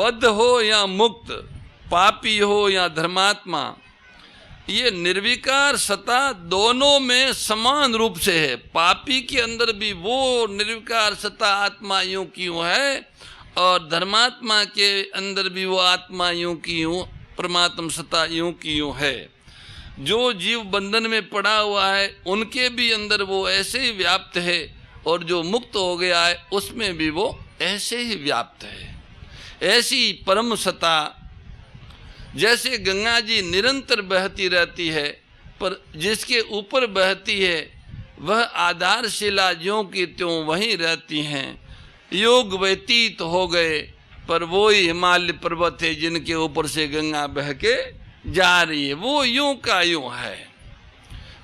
बद्ध हो या मुक्त, पापी हो या धर्मात्मा, ये निर्विकार सत्ता दोनों में समान रूप से है। पापी के अंदर भी वो निर्विकार सत्ता आत्मा यूं की यूं है, और धर्मात्मा के अंदर भी वो आत्मा यूं की यूं, परमात्मा सत्ता यूं की यूं है। जो जीव बंधन में पड़ा हुआ है उनके भी अंदर वो ऐसे ही व्याप्त है, और जो मुक्त हो गया है उसमें भी वो ऐसे ही व्याप्त है। ऐसी परम सत्ता, जैसे गंगा जी निरंतर बहती रहती है, पर जिसके ऊपर बहती है वह आधारशिला ज्यों की त्यों वहीं रहती हैं। योग व्यतीत हो गए, पर वो ही हिमालय पर्वत है जिनके ऊपर से गंगा बह के जा रही है, वो यूं का यूं है।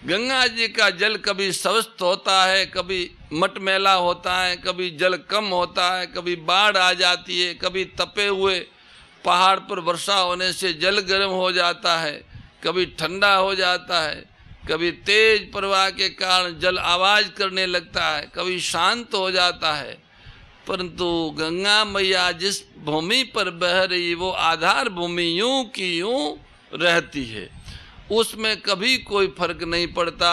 गंगा जी का जल कभी स्वस्थ होता है, कभी मटमैला होता है, कभी जल कम होता है, कभी बाढ़ आ जाती है, कभी तपे हुए पहाड़ पर वर्षा होने से जल गर्म हो जाता है, कभी ठंडा हो जाता है, कभी तेज प्रवाह के कारण जल आवाज करने लगता है, कभी शांत हो जाता है। परंतु गंगा मैया जिस भूमि पर बह रही वो आधार भूमि यूं की यूं रहती है, उसमें कभी कोई फर्क नहीं पड़ता।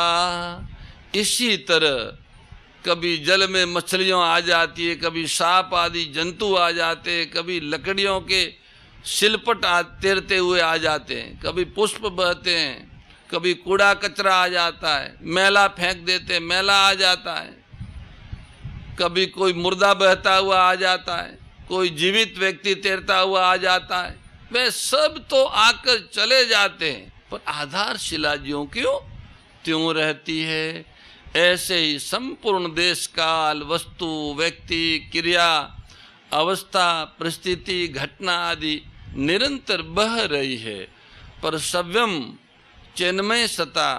इसी तरह कभी जल में मछलियाँ आ जाती है, कभी सांप आदि जंतु आ जाते हैं, कभी लकड़ियों के शिलपट तैरते हुए आ जाते हैं, कभी पुष्प बहते हैं, कभी कूड़ा कचरा आ जाता है, मैला फेंक देते हैं, मैला आ जाता है, कभी कोई मुर्दा बहता हुआ आ जाता है, कोई जीवित व्यक्ति तैरता हुआ आ जाता है। वे सब तो आकर चले जाते हैं, पर आधारशिला ज्यों क्यों त्यों रहती है। ऐसे ही संपूर्ण देश काल, वस्तु, व्यक्ति, क्रिया, अवस्था, परिस्थिति, घटना आदि निरंतर बह रही है, पर सव्यम चिन्मय सत्ता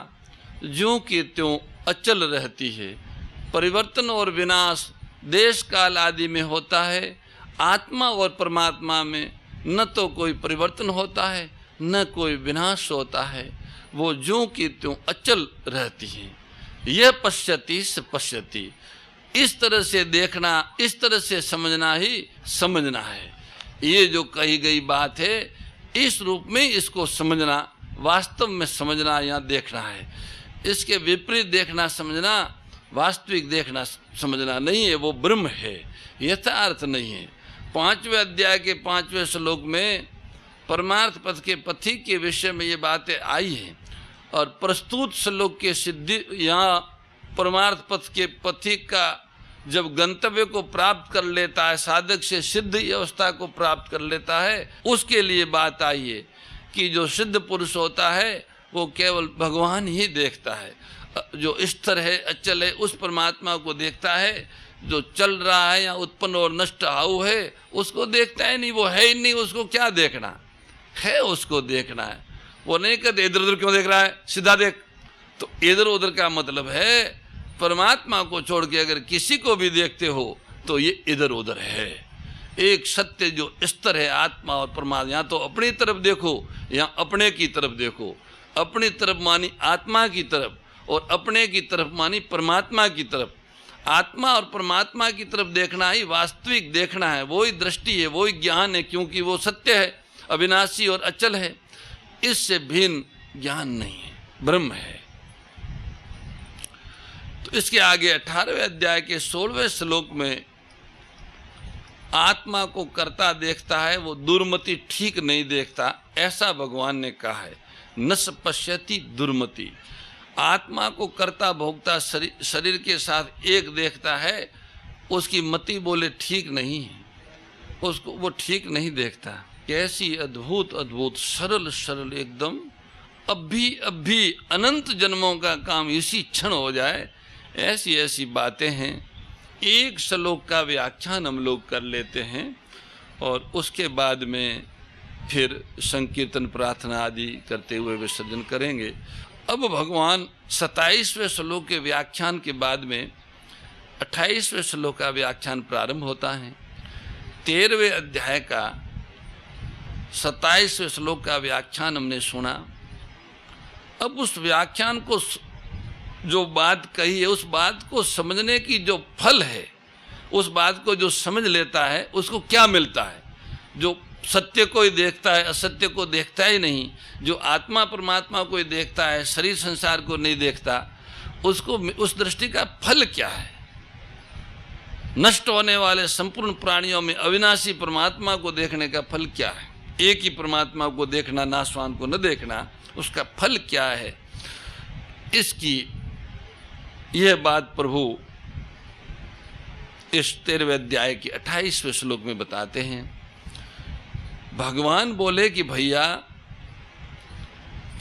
ज्यों की त्यों अचल रहती है। परिवर्तन और विनाश देश काल आदि में होता है, आत्मा और परमात्मा में न तो कोई परिवर्तन होता है न कोई विनाश होता है, वो ज्यों की त्यों अचल रहती है। यह पश्यति स पश्यति, इस तरह से देखना, इस तरह से समझना ही समझना है। ये जो कही गई बात है इस रूप में इसको समझना, वास्तव में समझना या देखना है। इसके विपरीत देखना समझना वास्तविक देखना समझना नहीं है, वो ब्रह्म है, यथार्थ नहीं है। 5वें अध्याय के 5वें श्लोक में परमार्थ पथ के पथिक के विषय में ये बातें आई हैं, और प्रस्तुत श्लोक के सिद्धि यहाँ परमार्थ पथ के पथिक का जब गंतव्य को प्राप्त कर लेता है, साधक से सिद्ध अवस्था को प्राप्त कर लेता है, उसके लिए बात आई है कि जो सिद्ध पुरुष होता है वो केवल भगवान ही देखता है। जो स्थिर है, अचल है, उस परमात्मा को देखता है। जो चल रहा है या उत्पन्न और नष्ट हाउ है उसको देखता है नहीं, वो है ही नहीं, उसको क्या देखना है, उसको देखना है। वो नहीं कहते इधर उधर क्यों देख रहा है, सीधा देख। तो इधर उधर का मतलब है परमात्मा को छोड़ के अगर किसी को भी देखते हो तो ये इधर उधर है। एक सत्य जो स्तर है आत्मा और परमात्मा, यहाँ तो अपनी तरफ देखो, यहाँ अपने की तरफ देखो। अपनी तरफ मानी आत्मा की तरफ, और अपने की तरफ मानी परमात्मा की तरफ। आत्मा और परमात्मा की तरफ देखना ही वास्तविक देखना है, वही दृष्टि है, वही ज्ञान है, क्योंकि वो सत्य है, अविनाशी और अचल है। इससे भिन्न ज्ञान नहीं है, ब्रह्म है। तो इसके आगे 18वें अध्याय के 16वें श्लोक में आत्मा को करता देखता है, वो दुर्मति ठीक नहीं देखता, ऐसा भगवान ने कहा है। न पश्यति दुर्मति, आत्मा को करता भोगता शरीर के साथ एक देखता है, उसकी मति बोले ठीक नहीं है, उसको वो ठीक नहीं देखता। कैसी अद्भुत अद्भुत सरल सरल एकदम, अभी अनंत जन्मों का काम इसी क्षण हो जाए, ऐसी ऐसी बातें हैं। एक श्लोक का व्याख्यान हम लोग कर लेते हैं और उसके बाद में फिर संकीर्तन प्रार्थना आदि करते हुए विसर्जन करेंगे। अब भगवान 27वें श्लोक के व्याख्यान के बाद में 28वें श्लोक का व्याख्यान प्रारंभ होता है। 13वें अध्याय का 27वें श्लोक का व्याख्यान हमने सुना। अब उस व्याख्यान को जो बात कही है, उस बात को समझने की जो फल है, उस बात को जो समझ लेता है उसको क्या मिलता है। जो सत्य को ही देखता है, असत्य को देखता ही नहीं, जो आत्मा परमात्मा को ही देखता है, शरीर संसार को नहीं देखता, उसको उस दृष्टि का फल क्या है? नष्ट होने वाले संपूर्ण प्राणियों में अविनाशी परमात्मा को देखने का फल क्या है? एक ही परमात्मा को देखना, नाशवान को न देखना, उसका फल क्या है? इसकी यह बात प्रभु इस 13वें अध्याय के 28वें श्लोक में बताते हैं। भगवान बोले कि भैया,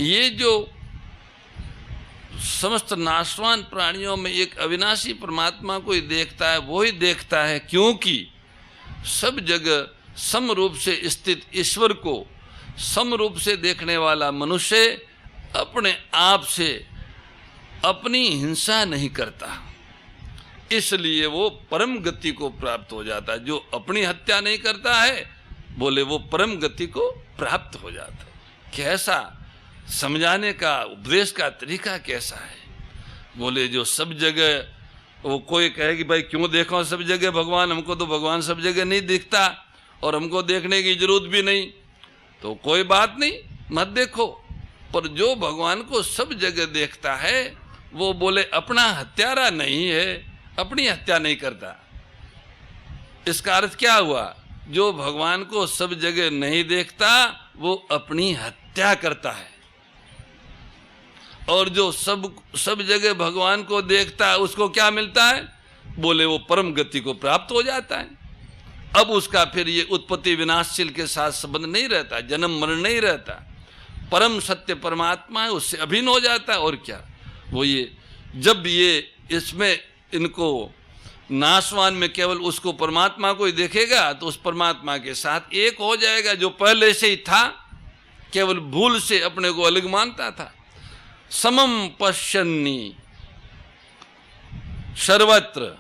ये जो समस्त नाशवान प्राणियों में एक अविनाशी परमात्मा को ही देखता है, वो ही देखता है, क्योंकि सब जगह सम रूप से स्थित ईश्वर को सम रूप से देखने वाला मनुष्य अपने आप से अपनी हिंसा नहीं करता, इसलिए वो परम गति को प्राप्त हो जाता है। जो अपनी हत्या नहीं करता है, बोले वो परम गति को प्राप्त हो जाता है। कैसा समझाने का, उपदेश का तरीका कैसा है? बोले जो सब जगह, वो कोई कहे कि भाई क्यों देखो सब जगह भगवान, हमको तो भगवान सब जगह नहीं दिखता और हमको देखने की जरूरत भी नहीं, तो कोई बात नहीं, मत देखो। पर जो भगवान को सब जगह देखता है, वो बोले अपना हत्यारा नहीं है, अपनी हत्या नहीं करता। इसका अर्थ क्या हुआ? जो भगवान को सब जगह नहीं देखता, वो अपनी हत्या करता है। और जो सब जगह भगवान को देखता है, उसको क्या मिलता है? बोले वो परम गति को प्राप्त हो जाता है। अब उसका फिर ये उत्पत्ति विनाशशील के साथ संबंध नहीं रहता, जन्म मरण नहीं रहता। परम सत्य परमात्मा है, उससे अभिन्न हो जाता है। और क्या, वो ये जब ये इसमें इनको नाशवान में केवल उसको परमात्मा को ही देखेगा, तो उस परमात्मा के साथ एक हो जाएगा, जो पहले से ही था, केवल भूल से अपने को अलग मानता था। समम पश्यन्नि सर्वत्र।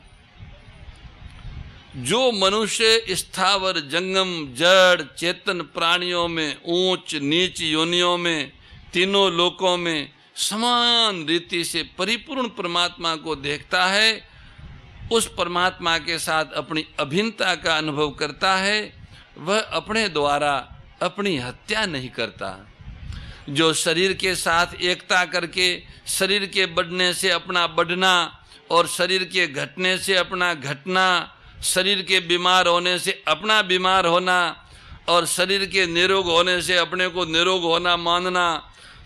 जो मनुष्य स्थावर जंगम जड़ चेतन प्राणियों में, ऊंच नीच योनियों में, तीनों लोकों में समान रीति से परिपूर्ण परमात्मा को देखता है, उस परमात्मा के साथ अपनी अभिन्नता का अनुभव करता है, वह अपने द्वारा अपनी हत्या नहीं करता। जो शरीर के साथ एकता करके शरीर के बढ़ने से अपना बढ़ना, और शरीर के घटने से अपना घटना, शरीर के बीमार होने से अपना बीमार होना, और शरीर के निरोग होने से अपने को निरोग होना मानना,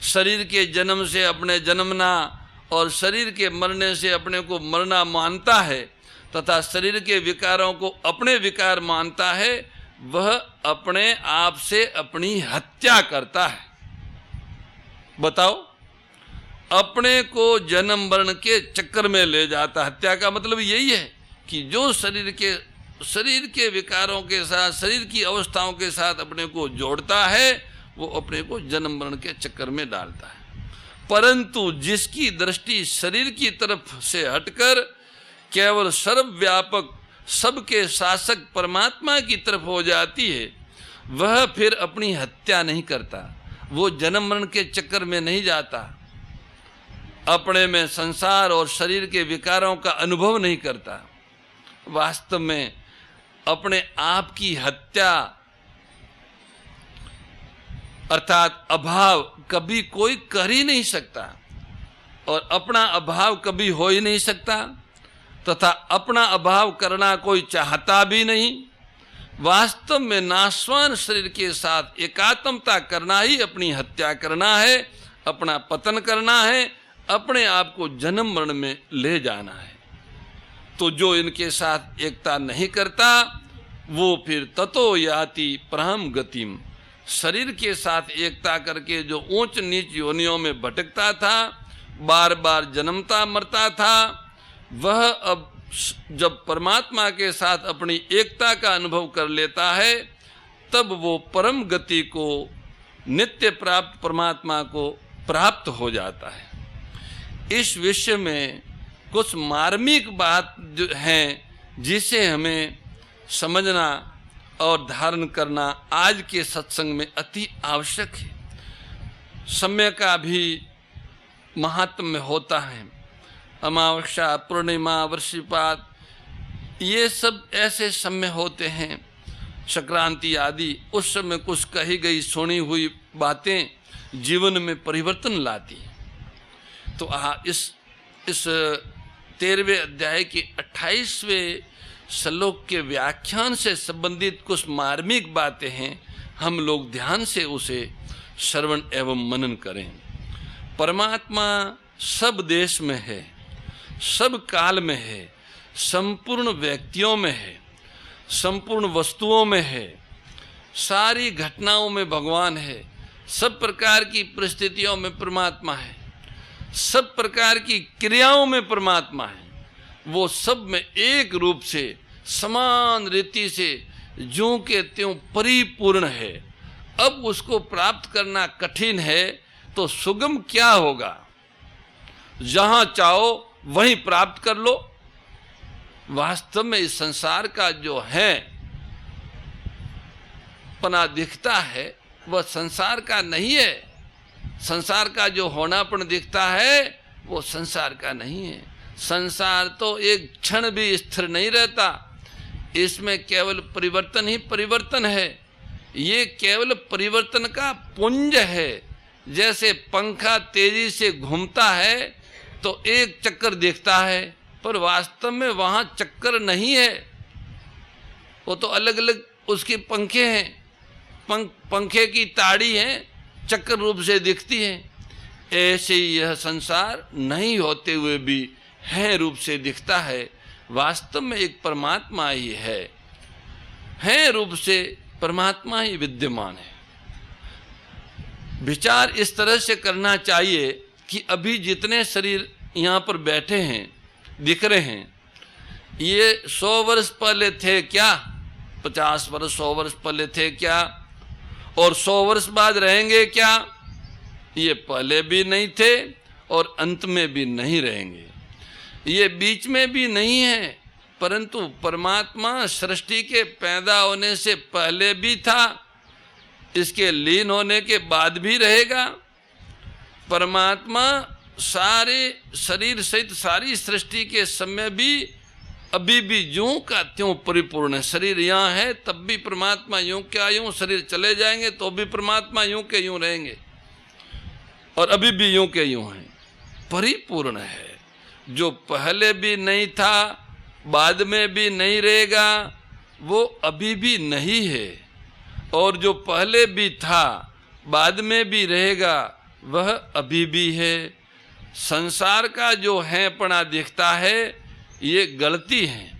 शरीर के जन्म से अपने जन्मना, और शरीर के मरने से अपने को मरना मानता है, तथा शरीर के विकारों को अपने विकार मानता है, वह अपने आप से अपनी हत्या करता है। बताओ, अपने को जन्म मरण के चक्कर में ले जाता। हत्या का मतलब यही है कि जो शरीर के विकारों के साथ, शरीर की अवस्थाओं के साथ अपने को जोड़ता है, वो अपने को जन्म मरण के चक्कर में डालता है। परंतु जिसकी दृष्टि शरीर की तरफ से हटकर केवल सर्वव्यापक सबके शासक परमात्मा की तरफ हो जाती है, वह फिर अपनी हत्या नहीं करता, वो जन्म मरण के चक्कर में नहीं जाता, अपने में संसार और शरीर के विकारों का अनुभव नहीं करता। वास्तव में अपने आप की हत्या अर्थात अभाव कभी कोई कर ही नहीं सकता, और अपना अभाव कभी हो ही नहीं सकता, तथा अपना अभाव करना कोई चाहता भी नहीं। वास्तव में नाशवान शरीर के साथ एकात्मता करना ही अपनी हत्या करना है, अपना पतन करना है, अपने आप को जन्म मरण में ले जाना है। तो जो इनके साथ एकता नहीं करता, वो फिर ततो याति परम गतिम। शरीर के साथ एकता करके जो ऊंच नीच योनियों में भटकता था, बार बार जन्मता मरता था, वह अब जब परमात्मा के साथ अपनी एकता का अनुभव कर लेता है, तब वो परम गति को, नित्य प्राप्त परमात्मा को प्राप्त हो जाता है। इस विषय में कुछ मार्मिक बात जो है, जिसे हमें समझना और धारण करना आज के सत्संग में अति आवश्यक है। समय का भी महात्म्य होता है। अमावस्या, पूर्णिमा, वर्षिपात, ये सब ऐसे समय होते हैं, संक्रांति आदि उस समय कुछ कही गई सुनी हुई बातें जीवन में परिवर्तन लाती। तो इस 13वें अध्याय के 28वें श्लोक के व्याख्यान से संबंधित कुछ मार्मिक बातें हैं, हम लोग ध्यान से उसे श्रवण एवं मनन करें। परमात्मा सब देश में है, सब काल में है, संपूर्ण व्यक्तियों में है, संपूर्ण वस्तुओं में है, सारी घटनाओं में भगवान है, सब प्रकार की परिस्थितियों में परमात्मा है, सब प्रकार की क्रियाओं में परमात्मा है। वो सब में एक रूप से समान रीति से ज्यों के त्यों परिपूर्ण है। अब उसको प्राप्त करना कठिन है तो सुगम क्या होगा? जहां चाहो वहीं प्राप्त कर लो। वास्तव में इस संसार का जो है पना दिखता है वह संसार का नहीं है। संसार का जो होनापन दिखता है वो संसार का नहीं है। संसार तो एक क्षण भी स्थिर नहीं रहता, इसमें केवल परिवर्तन ही परिवर्तन है। ये केवल परिवर्तन का पुंज है। जैसे पंखा तेजी से घूमता है तो एक चक्कर दिखता है, पर वास्तव में वहाँ चक्कर नहीं है, वो तो अलग अलग उसके पंखे हैं। पंखे की ताड़ी है, चक्कर रूप से दिखती है। ऐसे ही यह संसार नहीं होते हुए भी है रूप से दिखता है। वास्तव में एक परमात्मा ही है रूप से परमात्मा ही विद्यमान है। विचार इस तरह से करना चाहिए कि अभी जितने शरीर यहाँ पर बैठे हैं दिख रहे हैं, ये 100 वर्ष पहले थे क्या? 50 वर्ष 100 वर्ष पहले थे क्या? और 100 वर्ष बाद रहेंगे क्या? ये पहले भी नहीं थे और अंत में भी नहीं रहेंगे। ये बीच में भी नहीं है, परंतु परमात्मा सृष्टि के पैदा होने से पहले भी था, इसके लीन होने के बाद भी रहेगा। परमात्मा सारे शरीर सहित सारी सृष्टि के समय भी अभी भी ज्यों का त्यों परिपूर्ण है। शरीर यहाँ है तब भी परमात्मा यूं क्या यूं, शरीर चले जाएंगे तो भी परमात्मा यूं के यूं रहेंगे और अभी भी यूं के यूं हैं। परिपूर्ण है। जो पहले भी नहीं था बाद में भी नहीं रहेगा वो अभी भी नहीं है, और जो पहले भी था बाद में भी रहेगा वह अभी भी है। संसार का जो है पना दिखता है ये गलती है।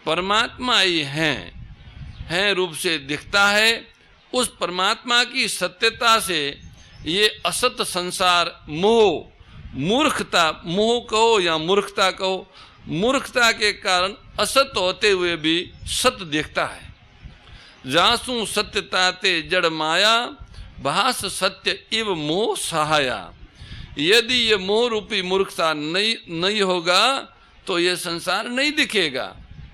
परमात्मा ही है रूप से दिखता है। उस परमात्मा की सत्यता से ये असत संसार मोह मूर्खता, मोह कहो या मूर्खता कहो, मूर्खता के कारण असत होते हुए भी सत्य दिखता है। जासु सत्यता ते जड़ माया भास सत्य इव मोह सहाया। यदि ये मोह रूपी मूर्खता नहीं होगा तो ये संसार नहीं दिखेगा,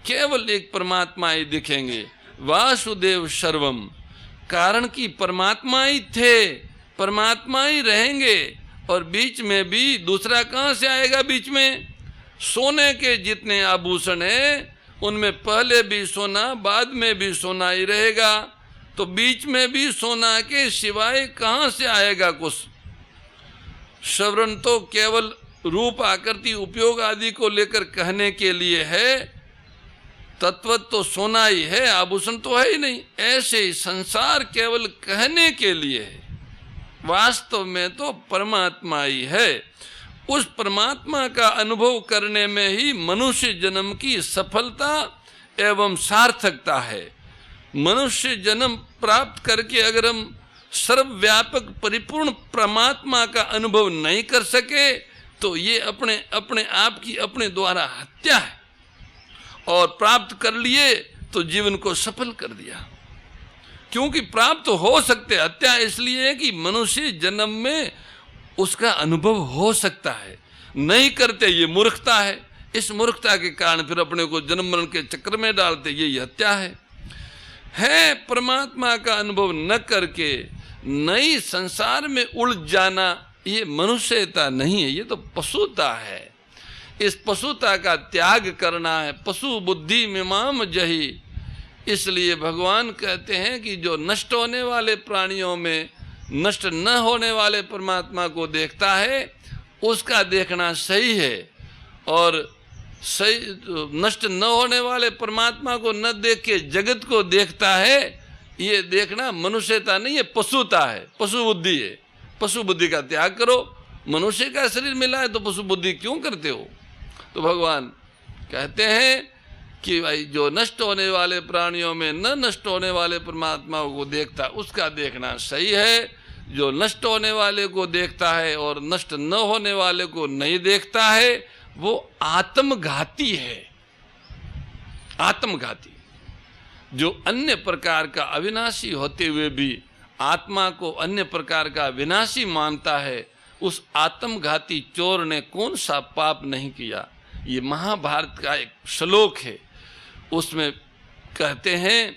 केवल एक परमात्मा ही दिखेंगे। वासुदेव सर्वम, कारण कि परमात्मा ही थे, परमात्मा ही रहेंगे, और बीच में भी दूसरा कहाँ से आएगा? बीच में सोने के जितने आभूषण हैं उनमें पहले भी सोना बाद में भी सोना ही रहेगा, तो बीच में भी सोना के सिवाय कहाँ से आएगा कुछ? श्रवण तो केवल रूप आकृति उपयोग आदि को लेकर कहने के लिए है, तत्व तो सोना ही है, आभूषण तो है ही नहीं। ऐसे ही संसार केवल कहने के लिए है, वास्तव में तो परमात्मा ही है। उस परमात्मा का अनुभव करने में ही मनुष्य जन्म की सफलता एवं सार्थकता है। मनुष्य जन्म प्राप्त करके अगर हम सर्वव्यापक परिपूर्ण परमात्मा का अनुभव नहीं कर सके तो ये अपने आप की अपने द्वारा हत्या है, और प्राप्त कर लिए तो जीवन को सफल कर दिया। क्योंकि प्राप्त हो सकते, हत्या इसलिए है कि मनुष्य जन्म में उसका अनुभव हो सकता है, नहीं करते ये मूर्खता है। इस मूर्खता के कारण फिर अपने को जन्म मरण के चक्र में डालते, ये हत्या है। परमात्मा का अनुभव न करके नई संसार में उलझ जाना ये मनुष्यता नहीं है, ये तो पशुता है। इस पशुता का त्याग करना है। पशु बुद्धि मिमाम जही, इसलिए भगवान कहते हैं कि जो नष्ट होने वाले प्राणियों में नष्ट न होने वाले परमात्मा को देखता है उसका देखना सही है, और सही नष्ट न होने वाले परमात्मा को न देख के जगत को देखता है, ये देखना मनुष्यता नहीं है, पशुता है, पशु बुद्धि है। पशु बुद्धि का त्याग करो। मनुष्य का शरीर मिला है तो पशु बुद्धि क्यों करते हो? तो भगवान कहते हैं कि भाई जो नष्ट होने वाले प्राणियों में न नष्ट होने वाले परमात्मा को देखता उसका देखना सही है। जो नष्ट होने वाले को देखता है और नष्ट न होने वाले को नहीं देखता है वो आत्मघाती है। आत्मघाती जो अन्य प्रकार का अविनाशी होते हुए भी आत्मा को अन्य प्रकार का विनाशी मानता है, उस आत्मघाती चोर ने कौन सा पाप नहीं किया। ये महाभारत का एक श्लोक है, उसमें कहते हैं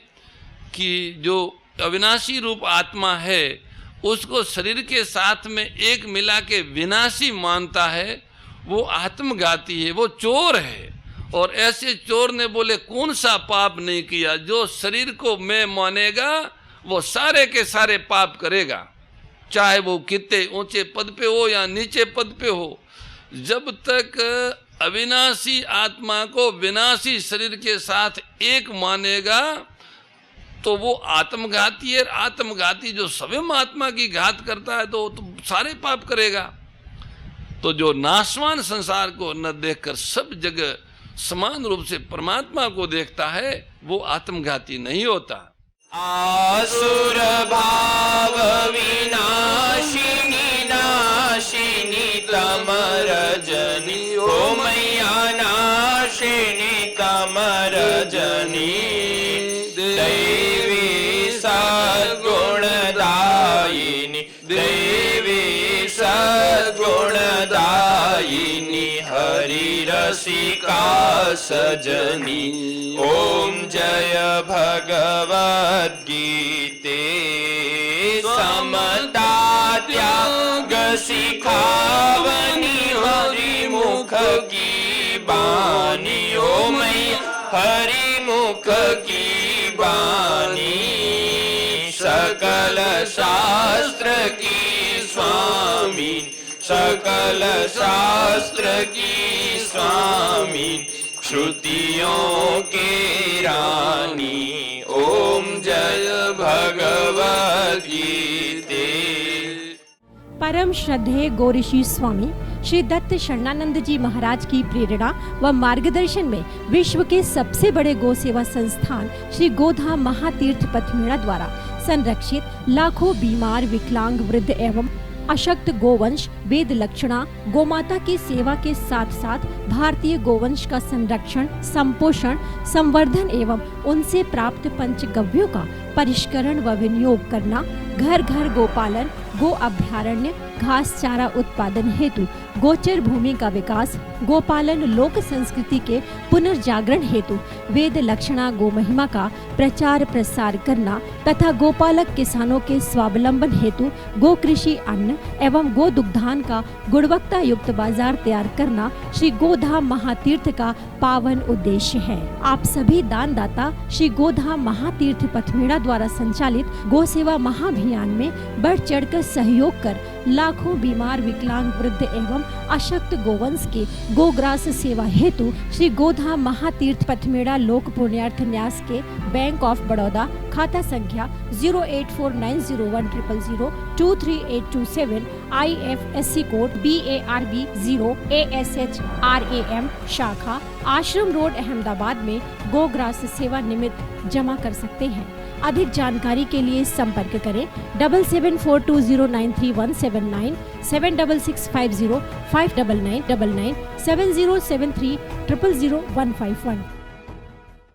कि जो अविनाशी रूप आत्मा है उसको शरीर के साथ में एक मिला के विनाशी मानता है, वो आत्मघाती है, वो चोर है। और ऐसे चोर ने बोले कौन सा पाप नहीं किया। जो शरीर को मैं मानेगा वो सारे के सारे पाप करेगा, चाहे वो कितने ऊंचे पद पे हो या नीचे पद पे हो। जब तक अविनाशी आत्मा को विनाशी शरीर के साथ एक मानेगा तो वो आत्मघाती है। आत्मघाती जो स्वयं आत्मा की घात करता है तो सारे पाप करेगा। तो जो नाशवान संसार को न देखकर सब जगह समान रूप से परमात्मा को देखता है वो आत्मघाती नहीं होता। आसुर भाव विनाशिनी नाशिनी तमरजनी ओ मैया नाशिनी तमरजनी दैवी सद्गुणदायिनी दैवी सद्गुणदायिनी हरि रसिका सजनी। ओम जय भगवद्गीते समता त्याग सिखावनी हरि मुख की बानी ओ मैया हरि मुख की बानी सकल शास्त्र की स्वामी सकल शास्त्र की स्वामी श्रुतियों के रानी। ओम जय भगवद्गीते। परम श्रद्धेय गौरीशी स्वामी श्री दत्त शरणानंद जी महाराज की प्रेरणा व मार्गदर्शन में विश्व के सबसे बड़े गौ सेवा संस्थान श्री गोधाम महातीर्थ पथमेड़ा द्वारा संरक्षित लाखों बीमार विकलांग वृद्ध एवं अशक्त गोवंश वेद लक्षणा गोमाता की सेवा के साथ साथ भारतीय गोवंश का संरक्षण संपोषण संवर्धन एवं उनसे प्राप्त पंचगव्यों का परिष्करण व विनियोग करना, घर घर गोपालन, गो अभ्यारण्य, घास चारा उत्पादन हेतु गोचर भूमि का विकास, गोपालन लोक संस्कृति के पुनर्जागरण हेतु वेद लक्षणा गो महिमा का प्रचार प्रसार करना तथा गोपालक किसानों के स्वावलंबन हेतु गो कृषि अन्न एवं गो दुग्धान का गुणवत्ता युक्त बाजार तैयार करना श्री गोधाम महातीर्थ का पावन उद्देश्य है। आप सभी दानदाता श्री गोधाम महातीर्थ पथमेड़ा द्वारा संचालित गो सेवा महाअभियान में बढ़ चढ़कर सहयोग कर लाखों बीमार विकलांग वृद्ध एवं अशक्त गोवंश के गोग्रास सेवा हेतु श्री गोधाम महातीर्थ पथमेड़ा लोक पुण्यार्थ न्यास के बैंक ऑफ बड़ौदा खाता संख्या 084901000238827 IFSC कोड BARB 0 ASHRAM शाखा आश्रम रोड अहमदाबाद में गोग्रास सेवा निमित्त जमा कर सकते हैं। अधिक जानकारी के लिए संपर्क करें 7742093179 7665059999 7073000151।